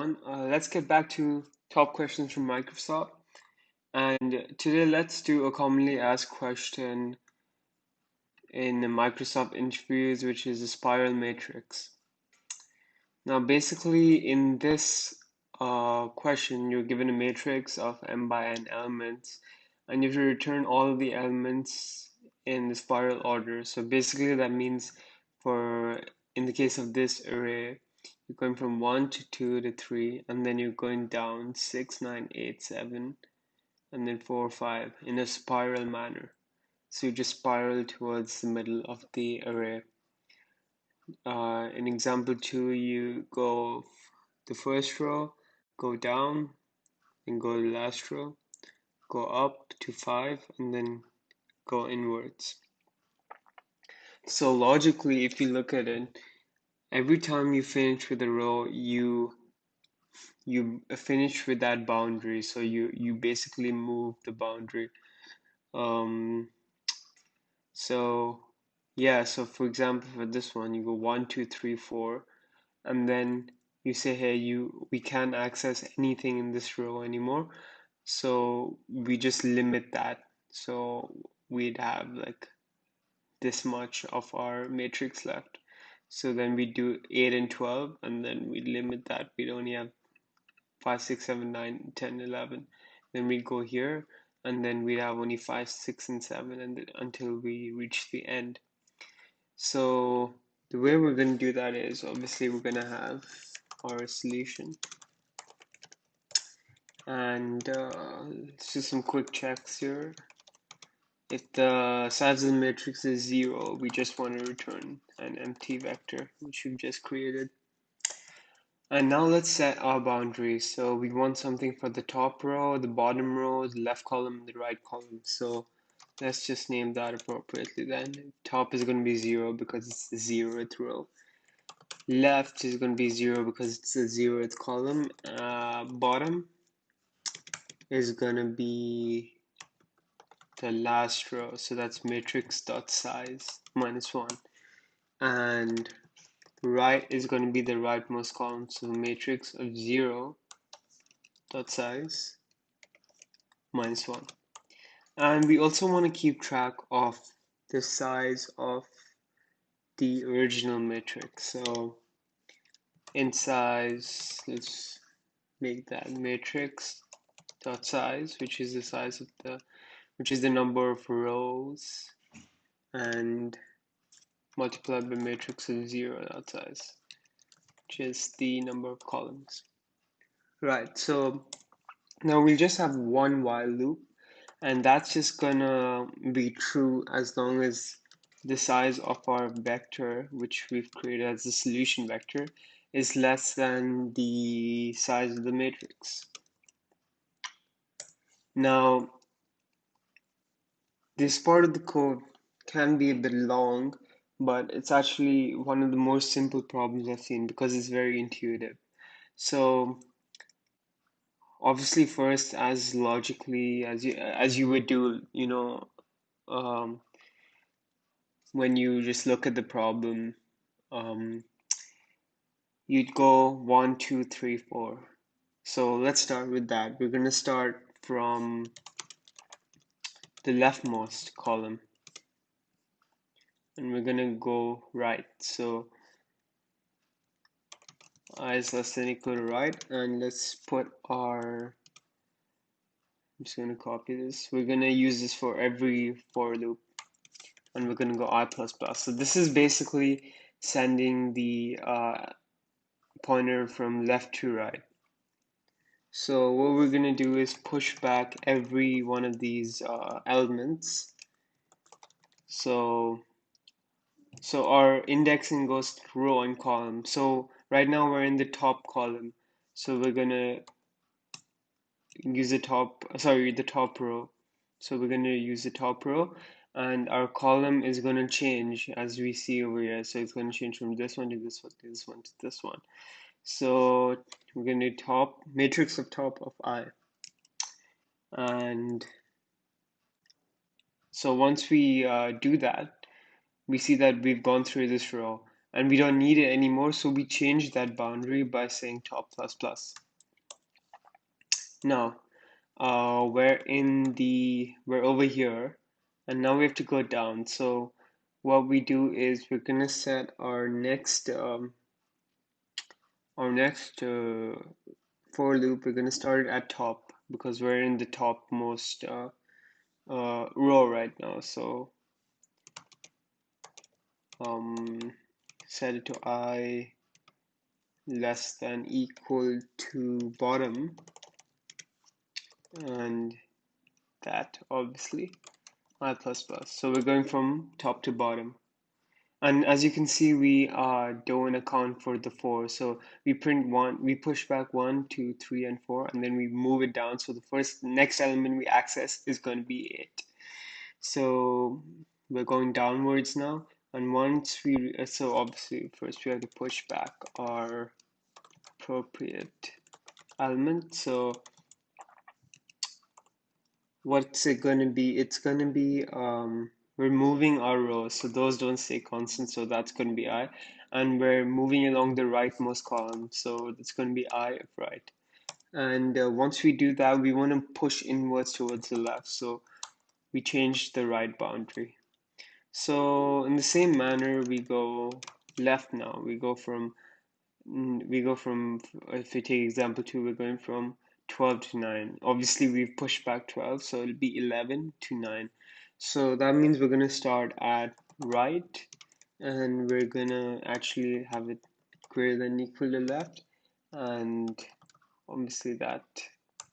everyone. Let's get back to top questions from Microsoft. And today, let's do a commonly asked question in the Microsoft interviews, which is a spiral matrix. Now, basically, in this question, you're given a matrix of m by n elements, and you have to return all of the elements in the spiral order. So basically, that means in the case of this array, you're going from 1 to 2 to 3, and then you're going down 6, 9, 8, 7, and then 4, 5 in a spiral manner. So you just spiral towards the middle of the array. In example 2, you go the first row, go down, and go to the last row, go up to 5, and then go inwards. So logically, if you look at it, every time you finish with a row, you finish with that boundary. So you basically move the boundary. So yeah, so for example, for this one, you go 1, 2, 3, 4, and then you say, hey, we can't access anything in this row anymore. So we just limit that. So we'd have like this much of our matrix left. So then we do 8 and 12, and then we limit that. We'd only have 5, 6, 7, 9, 10, 11. Then we go here, and then we'd have only 5, 6, and 7 until we reach the end. So the way we're going to do that is obviously we're going to have our solution. And let's do some quick checks here. If the size of the matrix is 0, we just want to return an empty vector, which we've just created. And now let's set our boundaries. So we want something for the top row, the bottom row, the left column, the right column. So let's just name that appropriately then. Top is going to be 0 because it's the 0th row. Left is going to be 0 because it's the 0th column. Bottom is going to be the last row. So that's matrix.size minus 1. And right is going to be the rightmost column. So matrix of 0 dot size minus 1. And we also want to keep track of the size of the original matrix. So in size, let's make that matrix dot size, which is the size of which is the number of rows, and multiplied by matrix of 0 dot size, which is the number of columns. Right, so now we just have one while loop, and that's just gonna be true as long as the size of our vector, which we've created as the solution vector, is less than the size of the matrix. Now, this part of the code can be a bit long, but it's actually one of the most simple problems I've seen because it's very intuitive. So obviously first, as logically as you would do, um, when you just look at the problem, you'd go 1, 2, 3, 4. So let's start with that. We're going to start from the leftmost column, and we're going to go right. So I is less than equal to right, and let's put I'm just going to copy this. We're going to use this for every for loop, and we're going to go I++. So this is basically sending the pointer from left to right. So what we're going to do is push back every one of these elements. So our indexing goes through row and column. So right now we're in the top column. So we're going to use the top row. So we're going to use the top row, and our column is going to change as we see over here. So it's going to change from this one to this one to this one to this one. So we're going to do top matrix of top of I. And so once we do that, we see that we've gone through this row. and we don't need it anymore, so we change that boundary by saying top plus plus. Now, we're over here, and now we have to go down. So what we do is we're gonna set our next for loop. We're gonna start it at top because we're in the topmost row right now. So set it to I less than equal to bottom, and that obviously I plus plus. So we're going from top to bottom. And as you can see, we don't account for the 4. So we print 1, we push back 1, 2, 3, and 4, and then we move it down. So the next element we access is going to be 8. So we're going downwards now. And once so obviously first we have to push back our appropriate element. So what's it going to be? It's going to be we're moving our rows, so those don't stay constant, so that's going to be I. And we're moving along the rightmost column, so it's going to be I of right. And once we do that, we want to push inwards towards the left, so we change the right boundary. So in the same manner, we go left now. If we take example 2, we're going from 12 to 9. Obviously, we've pushed back 12, so it'll be 11 to 9. So that means we're going to start at right, and we're going to actually have it greater than equal to left, and obviously that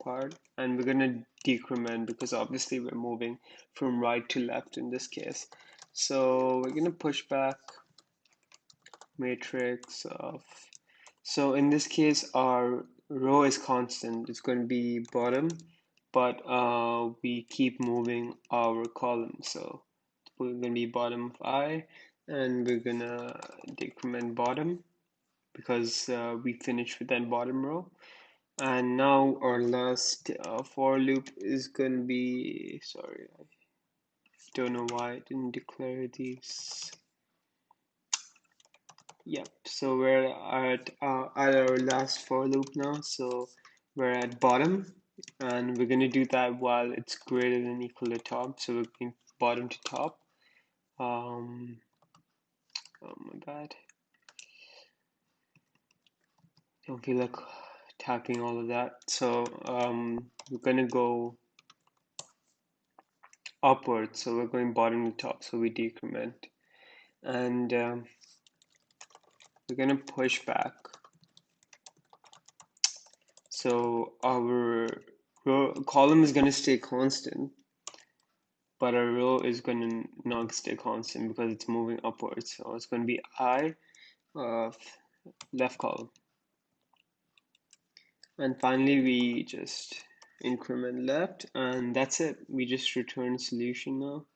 part. And we're going to decrement because obviously we're moving from right to left in this case. So we're going to push back matrix of, so in this case our row is constant, it's going to be bottom, but we keep moving our column, so we're going to be bottom of I, and we're going to decrement bottom because we finished with that bottom row. And now our last for loop is going to be, sorry, I don't know why I didn't declare these. Yep, so we're at our last for loop now, so we're at bottom, and we're going to do that while it's greater than equal to top, so we're going bottom to top. Oh my bad. Don't feel like typing all of that. So we're going to go upwards, so we're going bottom to top, so we decrement. And we're going to push back. So our column is going to stay constant, but our row is going to not stay constant because it's moving upwards. So it's going to be I of left column. And finally, we just increment left, and that's it. We just return solution now,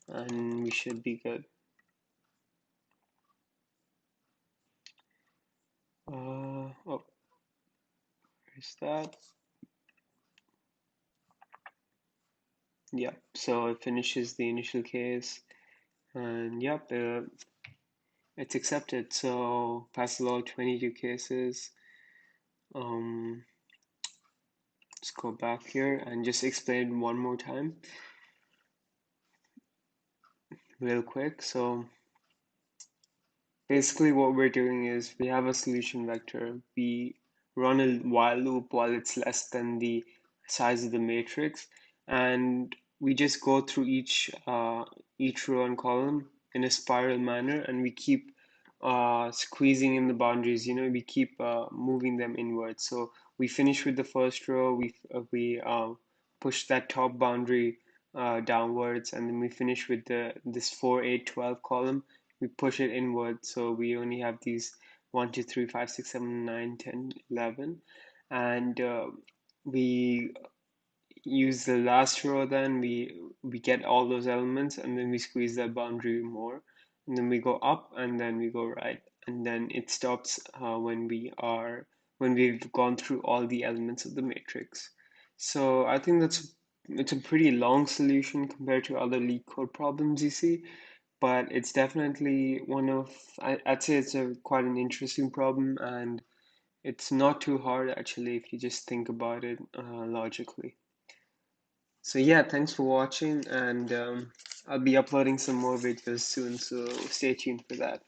and we should be good. Oh, where's that? Yep, so it finishes the initial case, and yep, it's accepted. So pass log 22 cases. Let's go back here and just explain one more time real quick. So basically what we're doing is we have a solution vector. We run a while loop while it's less than the size of the matrix, and we just go through each row and column in a spiral manner, and we keep squeezing in the boundaries. We keep moving them inwards. So we finish with the first row, we push that top boundary downwards, and then we finish with this 4, 8, 12 column. We push it inward, so we only have these 1, 2, 3, 5, 6, 7, 9, 10, 11, and we use the last row. Then we get all those elements, and then we squeeze that boundary more, and then we go up, and then we go right, and then it stops when we've gone through all the elements of the matrix. So I think it's a pretty long solution compared to other LeetCode problems you see, but it's definitely one of, I'd say it's a quite an interesting problem, and it's not too hard actually if you just think about it logically. So yeah, thanks for watching, and I'll be uploading some more videos soon, so stay tuned for that.